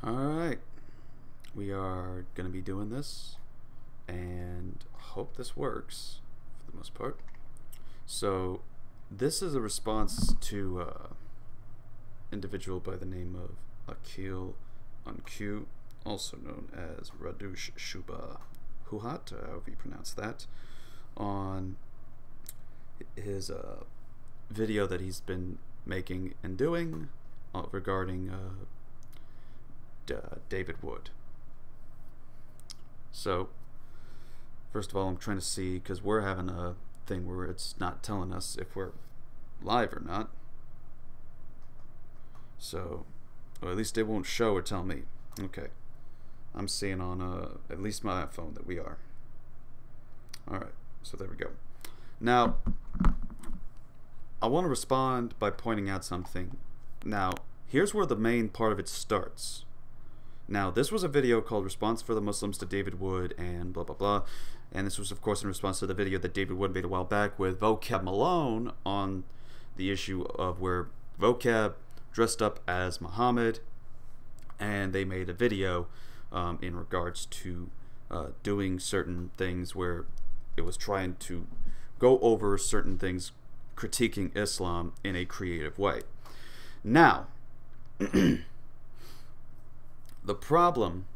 Alright, we are going to be doing this, and hope this works for the most part. So, this is a response to individual by the name of Aqil, Onque, also known as Radush Shuba Huhat, however you pronounce that, on his video that he's been making and doing regarding David Wood. So, first of all, I'm trying to see, because we're having a thing where it's not telling us if we're live or not. So, or at least it won't show or tell me. Okay. I'm seeing on at least my phone that we are. Alright, so there we go. Now, I want to respond by pointing out something. Now, here's where the main part of it starts. Now, this was a video called Response for the Muslims to David Wood and blah blah blah. And this was, of course, in response to the video that David Wood made a while back with Vocab Malone on the issue of where Vocab dressed up as Muhammad, and they made a video in regards to doing certain things where it was trying to go over certain things, critiquing Islam in a creative way. Now, the problem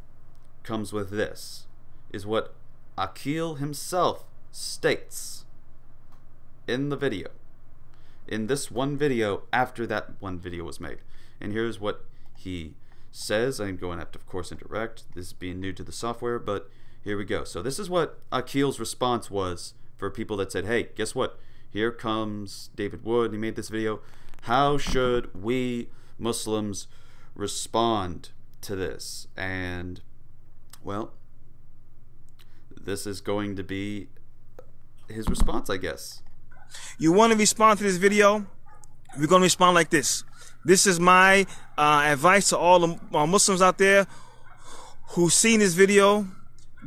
comes with this, is what Aqil himself states in the video, in this one video after that one video was made. And here's what he says. I'm going to have to, of course, interrupt. This is being new to the software, but here we go. So this is what Aqil's response was for people that said, hey, guess what? Here comes David Wood. He made this video. How should we Muslims respond to this? And, well, this is going to be his response, I guess. You want to respond to this video? We're going to respond like this. This is my advice to all the Muslims out there who've seen this video.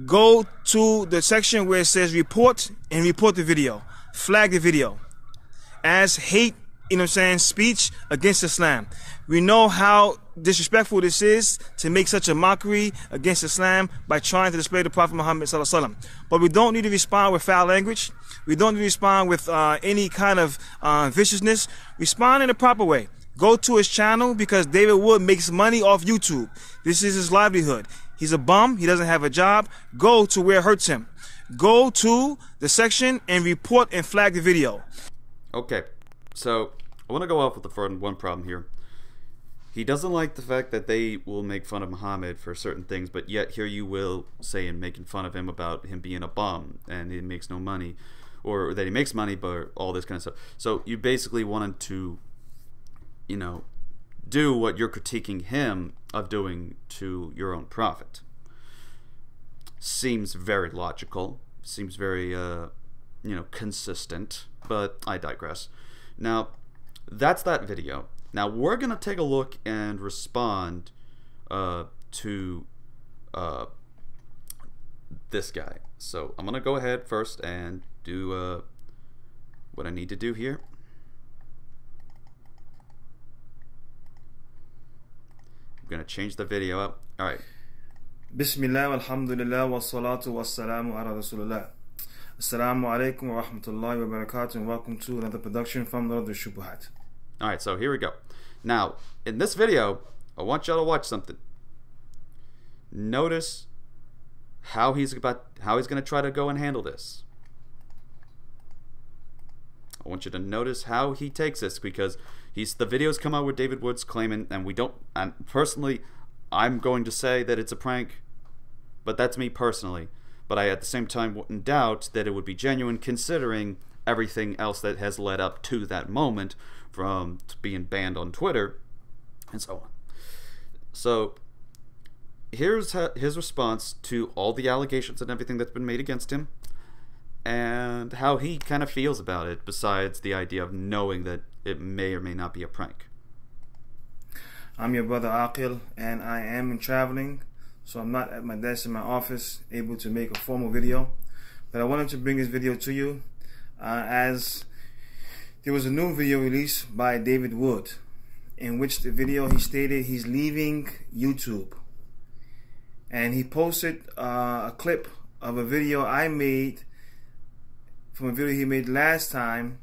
Go to the section where it says report and report the video. Flag the video as hate, you know what I'm saying, speech against Islam. We know how disrespectful this is to make such a mockery against Islam by trying to display the Prophet Muhammad sallallahu alaihi wasallam. But we don't need to respond with foul language. We don't need to respond with any kind of viciousness. Respond in the proper way. Go to his channel, because David Wood makes money off YouTube. This is his livelihood. He's a bum. He doesn't have a job. Go to where it hurts him. Go to the section and report and flag the video. Okay, so I want to go off with the one problem here. He doesn't like the fact that they will make fun of Muhammad for certain things, but yet here you will say and making fun of him about him being a bum and he makes no money, or that he makes money, but all this kind of stuff. So you basically wanted to, you know, do what you're critiquing him of doing to your own prophet. Seems very logical. Seems very, you know, consistent. But I digress. Now, that's that video. Now we're gonna take a look and respond to this guy. So I'm gonna go ahead first and do what I need to do here. I'm gonna change the video up. All right. Bismillah, alhamdulillah, wa salatu wa salamu ala rasulullah. Assalamu alaikum wa rahmatullahi wa barakatuh, and welcome to another production from the Shubuhat. All right, so here we go. Now, in this video, I want y'all to watch something. Notice how he's going to try to go and handle this. I want you to notice how he takes this, because the videos come out with David Wood's claiming, and we don't. And personally, I'm going to say that it's a prank, but that's me personally. But I, at the same time, wouldn't doubt that it would be genuine, considering everything else that has led up to that moment, from being banned on Twitter and so on. So here's his response to all the allegations and everything that's been made against him, and how he kind of feels about it, besides the idea of knowing that it may or may not be a prank. I'm your brother Aqil, and I am traveling, so I'm not at my desk in my office able to make a formal video. But I wanted to bring this video to you as there was a new video released by David Wood, in which the video he stated he's leaving YouTube. and he posted a clip of a video I made from a video he made last time,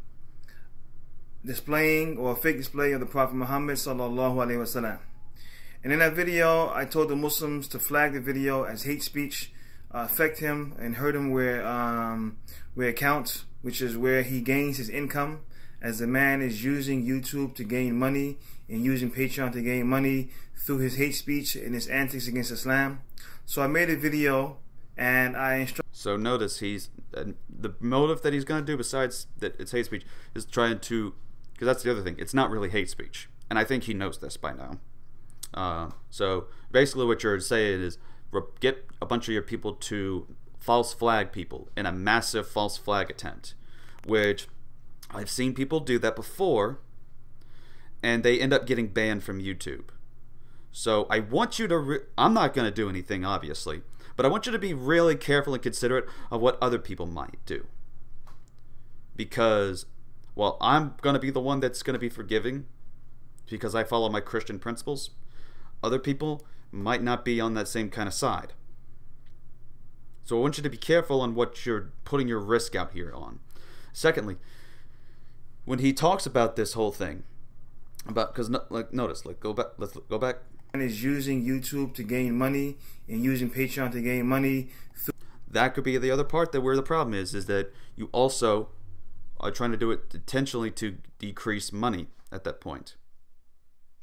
displaying, or a fake display, of the Prophet Muhammad sallallahu alaihi wasallam. And in that video, I told the Muslims to flag the video as hate speech, affect him and hurt him where it counts, which is where he gains his income, as the man is using YouTube to gain money and using Patreon to gain money through his hate speech and his antics against Islam. So I made a video and I instructed. So notice the motive that he's going to do, besides that it's hate speech, is trying to, because that's the other thing, it's not really hate speech, and I think he knows this by now. So basically what you're saying is get a bunch of your people to false flag people in a massive false flag attempt, which I've seen people do that before, and they end up getting banned from YouTube. So I want you to, I'm not going to do anything obviously, but I want you to be really careful and considerate of what other people might do. Because, well, I'm going to be the one that's going to be forgiving because I follow my Christian principles. Other people might not be on that same kind of side. So I want you to be careful on what you're putting your risk out here on. Secondly, when he talks about this whole thing, about, because notice, go back, let's go back. And is using YouTube to gain money and using Patreon to gain money. That could be the other part, that where the problem is that you also are trying to do it intentionally to decrease money at that point.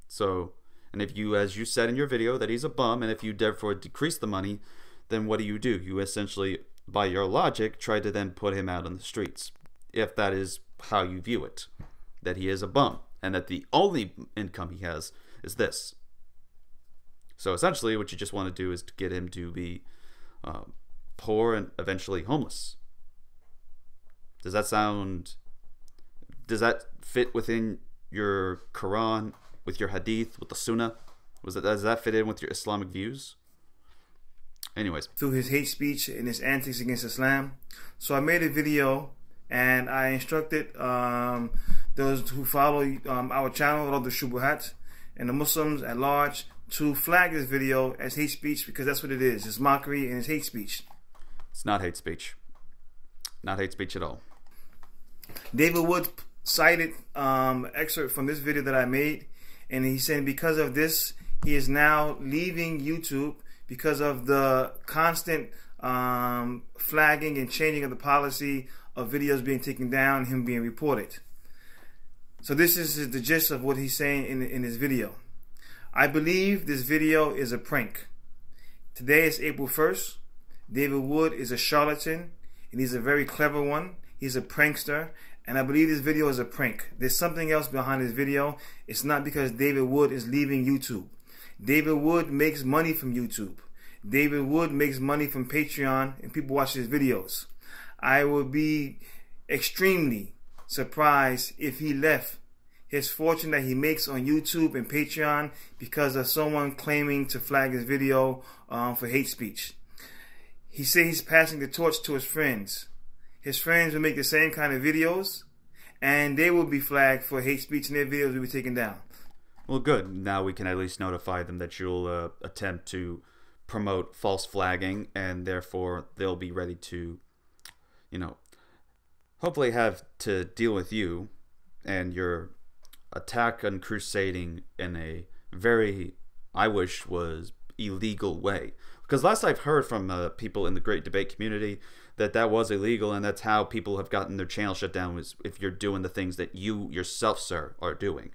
So, and if you, as you said in your video, that he's a bum, and if you therefore decrease the money, then what do? You essentially, by your logic, try to then put him out on the streets, if that is how you view it, that he is a bum, and that the only income he has is this. So essentially what you just want to do is to get him to be poor and eventually homeless. Does that fit within your Quran, with your Hadith, with the Sunnah? Does that fit in with your Islamic views? Anyways. Through his hate speech and his antics against Islam. So I made a video and I instructed those who follow our channel, of the Shubuhat, and the Muslims at large, to flag this video as hate speech, because that's what it is. It's mockery and it's hate speech. It's not hate speech. Not hate speech at all. David Wood cited excerpt from this video that I made, and he said because of this, he is now leaving YouTube because of the constant flagging and changing of the policy of videos being taken down and him being reported. So this is the gist of what he's saying in this video. I believe this video is a prank. Today is April 1st. David Wood is a charlatan, and he's a very clever one. He's a prankster, and I believe this video is a prank. There's something else behind this video. It's not because David Wood is leaving YouTube. David Wood makes money from YouTube. David Wood makes money from Patreon, and people watch his videos. I would be extremely surprised if he left his fortune that he makes on YouTube and Patreon because of someone claiming to flag his video for hate speech. He said he's passing the torch to his friends. His friends will make the same kind of videos, and they will be flagged for hate speech, and their videos will be taken down. Well, good. Now we can at least notify them that you'll attempt to promote false flagging, and therefore they'll be ready to, hopefully have to deal with you and your attack on crusading in a very, I wish was illegal way. Because last I've heard from people in the Great Debate community that was illegal, and that's how people have gotten their channel shut down, was if you're doing the things that you yourself, sir, are doing.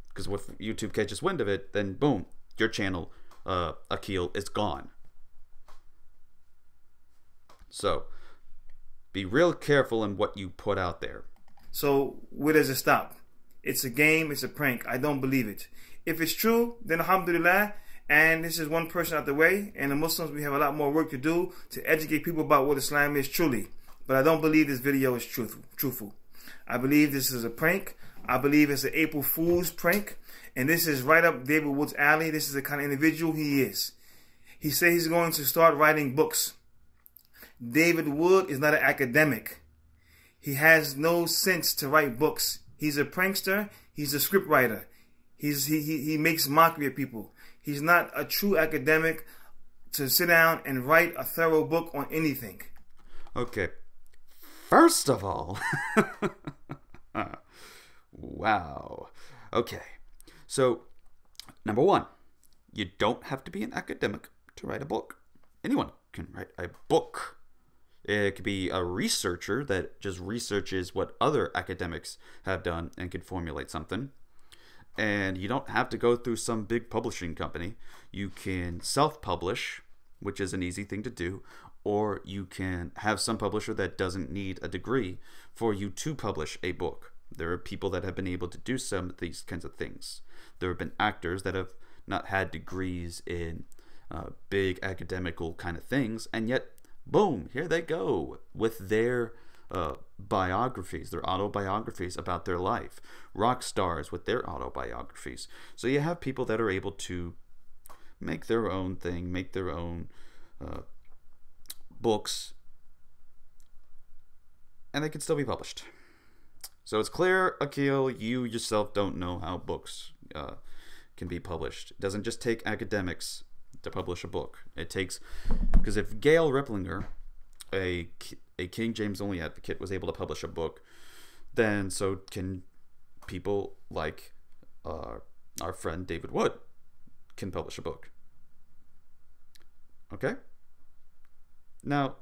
Because if YouTube catches wind of it, then boom, your channel, Aqil, is gone. So be real careful in what you put out there. So where does it stop? It's a game, it's a prank. I don't believe it. If it's true, then alhamdulillah, and this is one person out the way, and the Muslims, we have a lot more work to do to educate people about what Islam is truly. But I don't believe this video is truthful. I believe this is a prank. I believe it's an April Fool's prank, and this is right up David Wood's alley. This is the kind of individual he is. He said he's going to start writing books. David Wood is not an academic. He has no sense to write books. He's a prankster. He's a script writer. He makes mockery of people. He's not a true academic to sit down and write a thorough book on anything? Okay. First of all, wow. Okay. So, number one, you don't have to be an academic to write a book. Anyone can write a book. It could be a researcher that just researches what other academics have done and can formulate something. And you don't have to go through some big publishing company. You can self-publish, which is an easy thing to do, or you can have some publisher that doesn't need a degree for you to publish a book. There are people that have been able to do some of these kinds of things. There have been actors that have not had degrees in big academical kind of things, and yet, boom, here they go with their biographies, their autobiographies about their life. Rock stars with their autobiographies. So you have people that are able to make their own thing, make their own books, and they can still be published. So it's clear, Aqil, you yourself don't know how books can be published. It doesn't just take academics to publish a book. It takes, because if Gail Ripplinger, a King James only advocate, was able to publish a book, then so can people like our friend David Wood can publish a book. Okay? Now,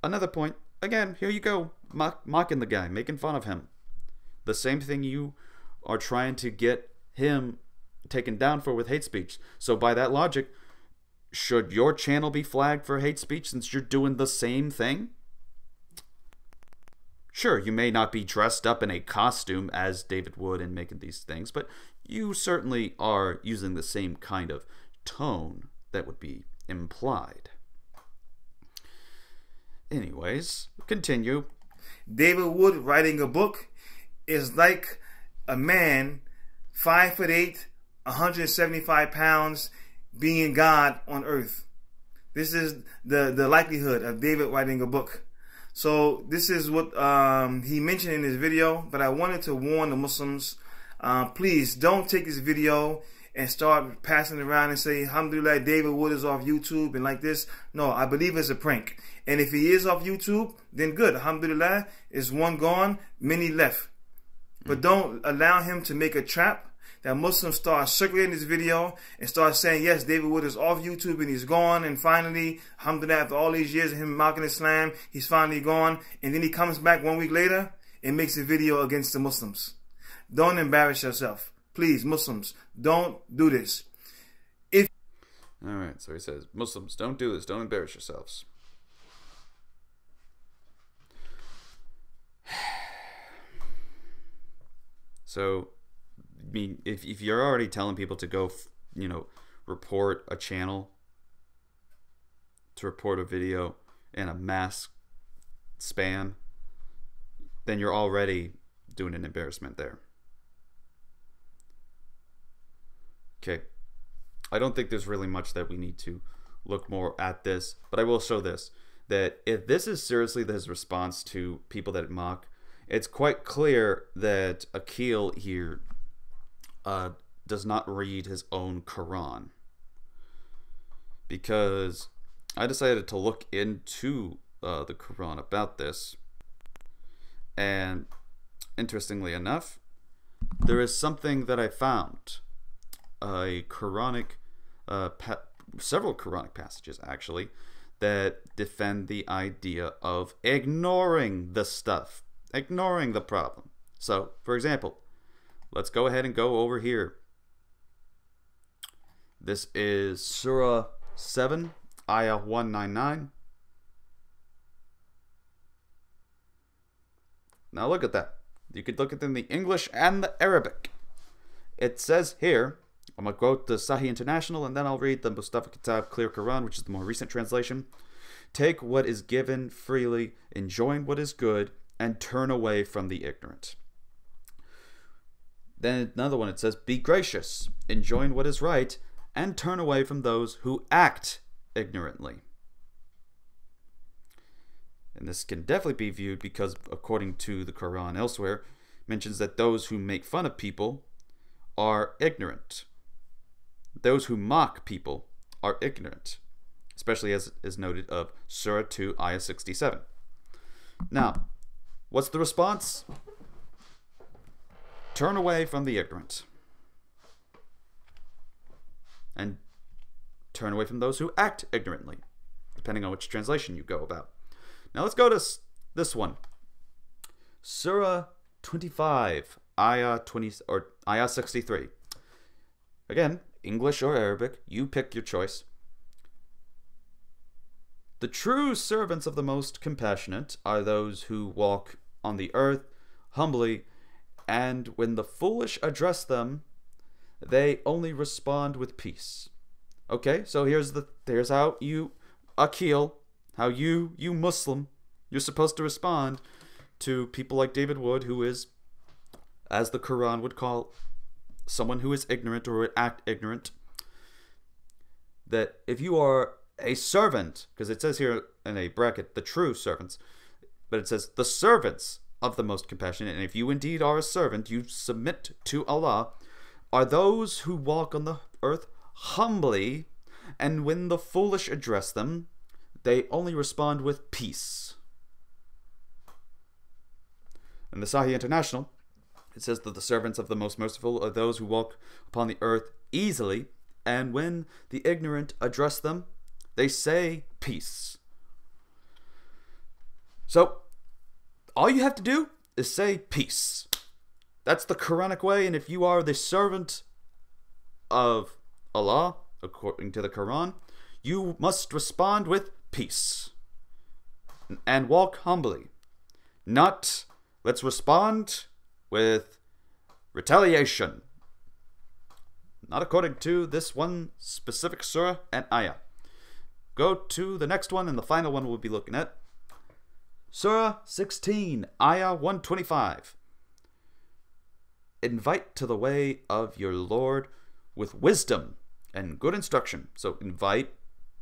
another point, again, here you go, mocking the guy, making fun of him. The same thing you are trying to get him taken down for with hate speech. So by that logic, should your channel be flagged for hate speech since you're doing the same thing? Sure, you may not be dressed up in a costume as David Wood and making these things, but you certainly are using the same kind of tone that would be implied. Anyways, continue. David Wood writing a book is like a man 5'8", 175 pounds, being God on earth. This is the likelihood of David writing a book. So this is what he mentioned in his video, but I wanted to warn the Muslims, please don't take this video and start passing it around and say, alhamdulillah, David Wood is off YouTube and like this. No, I believe it's a prank. And if he is off YouTube, then good. Alhamdulillah, is one gone, many left. But don't allow him to make a trap that Muslims start circulating this video and start saying, yes, David Wood is off YouTube and he's gone. And finally, alhamdulillah, after all these years of him mocking Islam, he's finally gone. And then he comes back 1 week later and makes a video against the Muslims. Don't embarrass yourself. Please, Muslims, don't do this. All right, so he says, Muslims, don't do this. Don't embarrass yourselves. So, I mean, if you're already telling people to go, report a channel, to report a video in a mass spam, then you're already doing an embarrassment there. Okay. I don't think there's really much that we need to look more at this, but I will show this, that if this is seriously his response to people that mock, it's quite clear that Aqil here does not read his own Quran. Because I decided to look into the Quran about this, and interestingly enough, there is something that I found. A Quranic, several Quranic passages actually, that defend the idea of ignoring the stuff, ignoring the problem. So, for example, let's go ahead and go over here. This is Surah 7, Ayah 199. Now look at that. You could look at it in the English and the Arabic. It says here, I'm going to quote the Sahih International, and then I'll read the Mustafa Kitab Clear Quran, which is the more recent translation. Take what is given freely, enjoin what is good, and turn away from the ignorant. Then another one, it says, be gracious, enjoin what is right, and turn away from those who act ignorantly. And this can definitely be viewed because, according to the Quran elsewhere, mentions that those who make fun of people are ignorant. Those who mock people are ignorant. especially as is noted of Surah 2, Ayah 67. Now, what's the response? Turn away from the ignorant. And turn away from those who act ignorantly, depending on which translation you go about. Now let's go to this one. Surah 25, Ayah 20 or Ayah 63. Again, English or Arabic, you pick your choice. The true servants of the Most Compassionate are those who walk on the earth humbly, and when the foolish address them, they only respond with peace. Okay, so here's how you, Aqil, how you Muslim, you're supposed to respond to people like David Wood, who is, as the Quran would call, someone who is ignorant or would act ignorant. That if you are a servant, because it says here in a bracket, the true servants, but it says the servants of the Most Compassionate, and if you indeed are a servant, you submit to Allah, are those who walk on the earth humbly, and when the foolish address them, they only respond with peace. In the Sahih International, it says that the servants of the Most Merciful are those who walk upon the earth easily, and when the ignorant address them, they say peace. So, all you have to do is say peace. That's the Quranic way, and if you are the servant of Allah, according to the Quran, you must respond with peace and walk humbly. Not, let's respond with retaliation. Not according to this one specific surah and ayah. Go to the next one, and the final one we'll be looking at. Surah 16, Ayah 125. Invite to the way of your Lord with wisdom and good instruction. So invite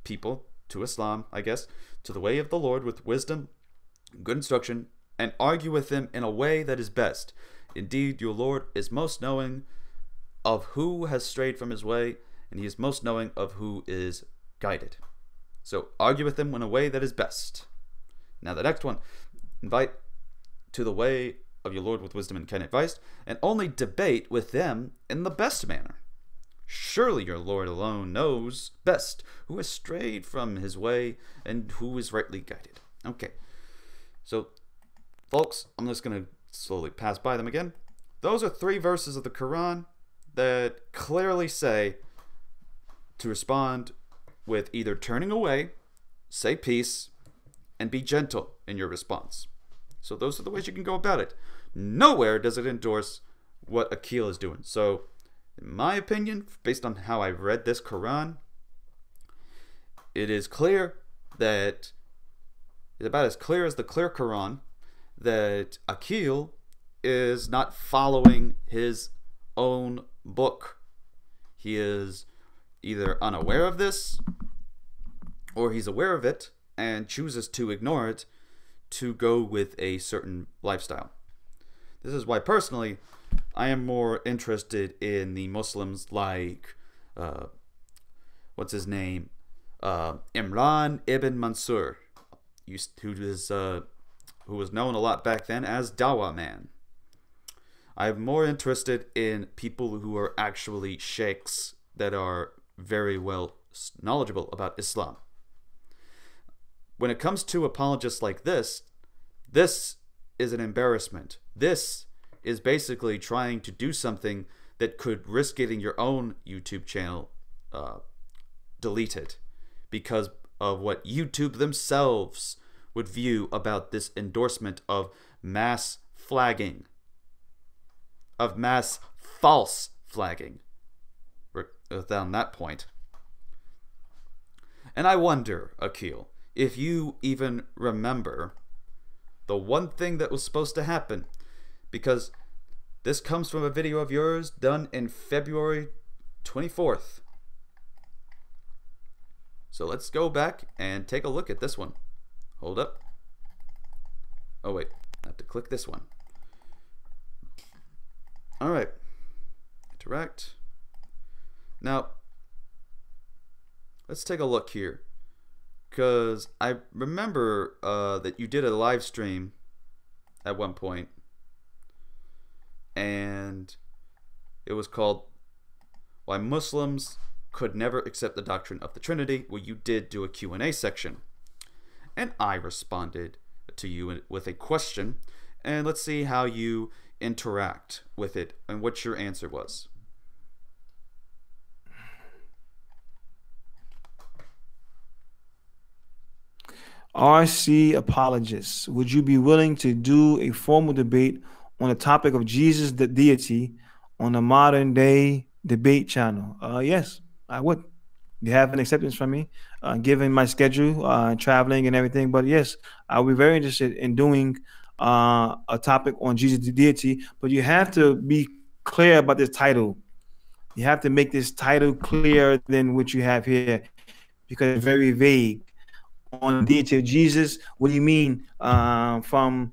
people to Islam, I guess, to the way of the Lord with wisdom, good instruction, and argue with them in a way that is best. Indeed, your Lord is most knowing of who has strayed from his way, and he is most knowing of who is guided. So argue with them in a way that is best. Now the next one, invite to the way of your Lord with wisdom and kind advice, and only debate with them in the best manner. Surely your Lord alone knows best who has strayed from his way and who is rightly guided. Okay, so folks, I'm just going to slowly pass by them again. Those are 3 verses of the Quran that clearly say to respond with either turning away, say peace, and be gentle in your response. So those are the ways you can go about it. Nowhere does it endorse what Aqil is doing. So in my opinion, based on how I've read this Quran, it is clear that it's about as clear as the clear Quran that Aqil is not following his own book. He is either unaware of this, or he's aware of it and chooses to ignore it to go with a certain lifestyle. This is why personally I am more interested in the Muslims like what's his name, Imran ibn Mansur, who was known a lot back then as Dawah Man. I'm more interested in people who are actually sheikhs that are very well knowledgeable about Islam. When it comes to apologists like this is an embarrassment. This is basically trying to do something that could risk getting your own YouTube channel deleted because of what YouTube themselves would view about this endorsement of mass flagging, of mass false flagging on that point. And I wonder, Aqil, if you even remember the one thing that was supposed to happen, because this comes from a video of yours done in February 24th. So let's go back and take a look at this one. Hold up. Oh wait, I have to click this one. Alright. Interact. Now, let's take a look here. Because I remember that you did a live stream at one point, and it was called Why Muslims Could Never Accept the Doctrine of the Trinity, where you did do a Q&A section. And I responded to you with a question, and let's see how you interact with it and what your answer was. RC apologists, would you be willing to do a formal debate on the topic of Jesus, the deity, on a modern day debate channel? Yes, I would. You have an acceptance from me, given my schedule, traveling and everything. But yes, I would be very interested in doing a topic on Jesus, the deity. But you have to be clear about this title. You have to make this title clearer than what you have here, because it's very vague. On the deity of Jesus, what do you mean from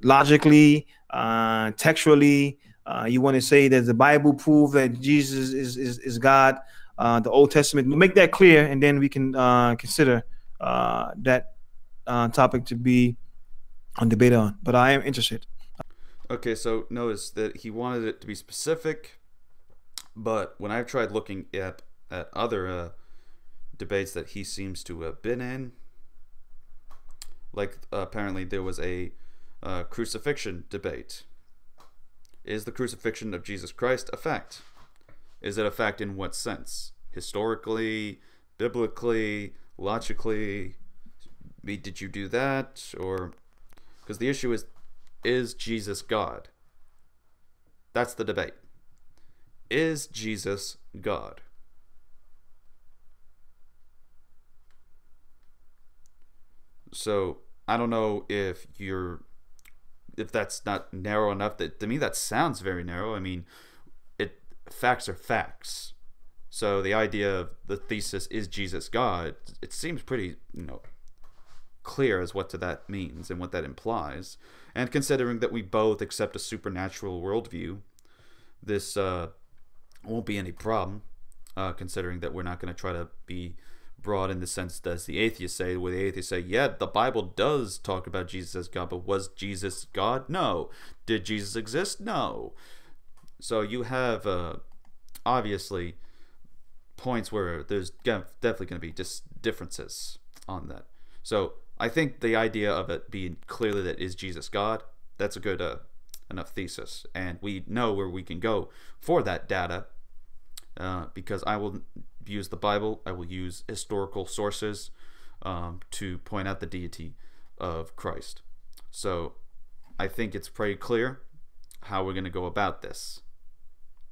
logically, textually? You want to say that the Bible prove that Jesus is God, the Old Testament. Make that clear, and then we can consider that topic to be on debate on. But I am interested. Okay, so notice that he wanted it to be specific, but when I've tried looking at other debates that he seems to have been in, like apparently there was a crucifixion debate. Is the crucifixion of Jesus Christ a fact? Is it a fact in what sense? Historically, biblically, logically? Did you do that? Or because the issue is Jesus God? That's the debate. Is Jesus God? So I don't know if that's not narrow enough. That to me that sounds very narrow. I mean, facts are facts. So the idea of the thesis, is Jesus God, it seems pretty clear as what that means and what that implies. And considering that we both accept a supernatural worldview, this won't be any problem. Considering that we're not going to try to be broad in the sense as the atheists say, where the atheists say, yeah, the Bible does talk about Jesus as God, but was Jesus God? No. Did Jesus exist? No. So you have obviously points where there's definitely going to be just differences on that. So I think the idea of it being clearly that is Jesus God, that's a good enough thesis, and we know where we can go for that data, because I will use the Bible, I will use historical sources to point out the deity of Christ. So I think it's pretty clear how we're going to go about this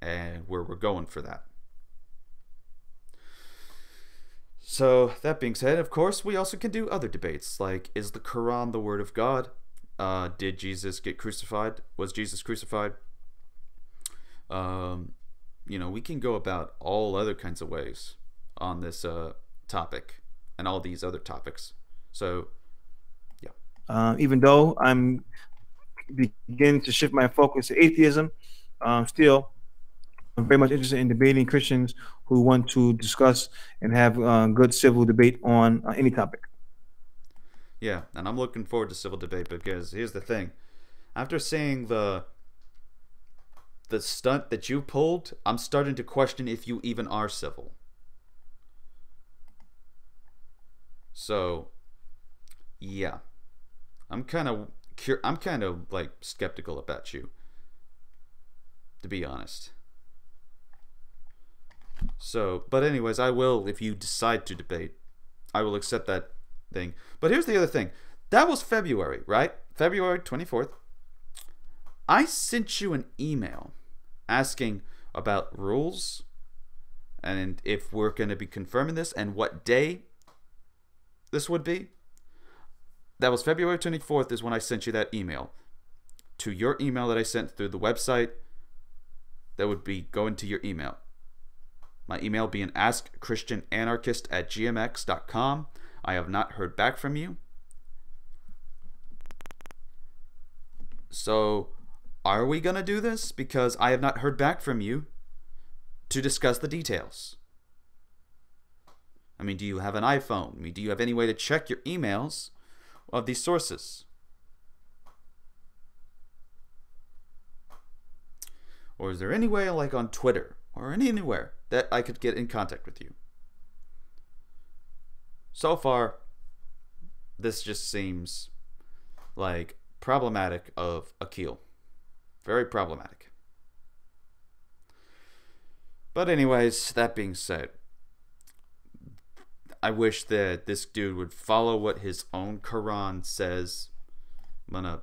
and where we're going for that. So that being said, of course, we also can do other debates, like, is the Quran the word of God? Did Jesus get crucified? Was Jesus crucified? We can go about all other kinds of ways on this topic and all these other topics. So, yeah. Even though I'm beginning to shift my focus to atheism, still, I'm very much interested in debating Christians who want to discuss and have good civil debate on any topic. Yeah, and I'm looking forward to civil debate, because here's the thing. After seeing the stunt that you pulled, I'm starting to question if you even are civil. So, yeah. I'm kind of like skeptical about you, to be honest. So, but anyways, I will, if you decide to debate, I will accept that thing. But here's the other thing. That was February, right? February 24th. I sent you an email asking about rules and if we're going to be confirming this and what day this would be. That was February 24th is when I sent you that email. To your email that I sent through the website, that would be going to your email. My email being askchristiananarchist@gmx.com. I have not heard back from you. So, are we going to do this? Because I have not heard back from you to discuss the details. I mean, do you have an iPhone? I mean, do you have any way to check your emails of these sources? Or is there any way, like on Twitter or anywhere, that I could get in contact with you? So far, this just seems like problematic of Aqil. Very problematic. But anyways, that being said, I wish that this dude would follow what his own Quran says. I'm gonna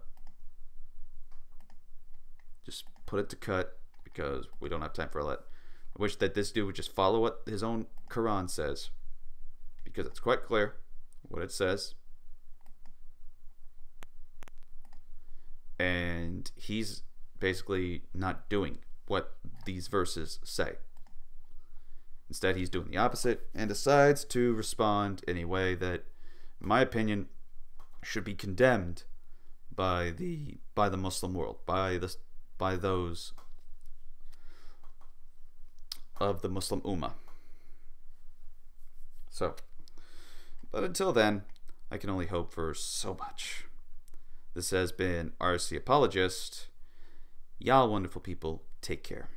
just put it to cut because we don't have time for that. I wish that this dude would just follow what his own Quran says, because it's quite clear what it says. And he's basically not doing what these verses say. Instead, he's doing the opposite and decides to respond in a way that, in my opinion, should be condemned by the Muslim world, by those of the Muslim Ummah. So, but until then, I can only hope for so much. This has been RC Apologist. Y'all wonderful people, take care.